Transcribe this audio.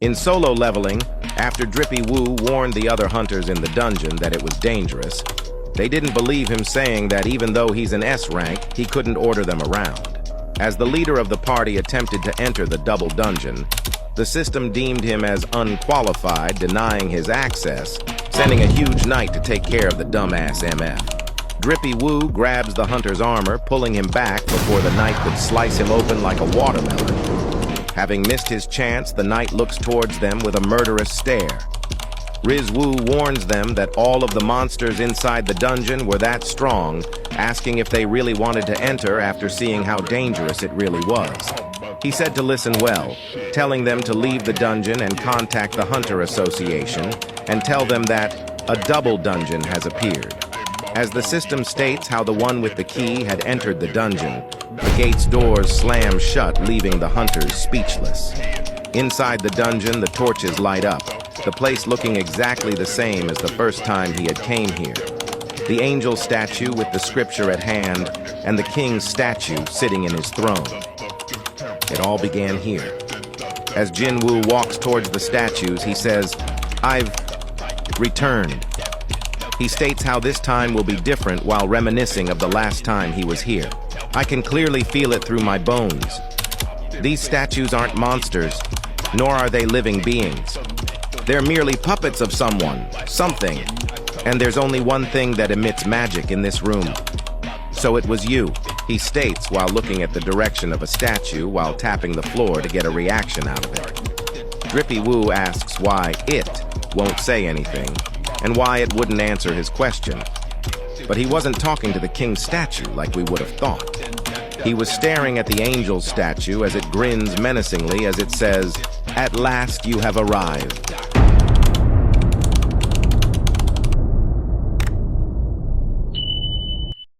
In solo leveling, after Drippy Woo warned the other hunters in the dungeon that it was dangerous, they didn't believe him, saying that even though he's an S rank, he couldn't order them around. As the leader of the party attempted to enter the double dungeon, the system deemed him as unqualified, denying his access, sending a huge knight to take care of the dumbass MF. Drippy Woo grabs the hunter's armor, pulling him back before the knight could slice him open like a watermelon. Having missed his chance, the knight looks towards them with a murderous stare. Riz Woo warns them that all of the monsters inside the dungeon were that strong, asking if they really wanted to enter after seeing how dangerous it really was. He said to listen well, telling them to leave the dungeon and contact the Hunter Association and tell them that a double dungeon has appeared. As the system states how the one with the key had entered the dungeon, the gate's doors slam shut, leaving the hunters speechless. Inside the dungeon, the torches light up, the place looking exactly the same as the first time he had came here. The angel statue with the scripture at hand, and the king's statue sitting in his throne. It all began here. As Jin Woo walks towards the statues, he says, "I've returned." He states how this time will be different while reminiscing of the last time he was here. "I can clearly feel it through my bones. These statues aren't monsters, nor are they living beings. They're merely puppets of someone, something. And there's only one thing that emits magic in this room. So it was you," he states while looking at the direction of a statue while tapping the floor to get a reaction out of it. Drippy Woo asks why it won't say anything and why it wouldn't answer his question. But he wasn't talking to the king's statue like we would have thought. He was staring at the angel's statue as it grins menacingly as it says, "At last you have arrived."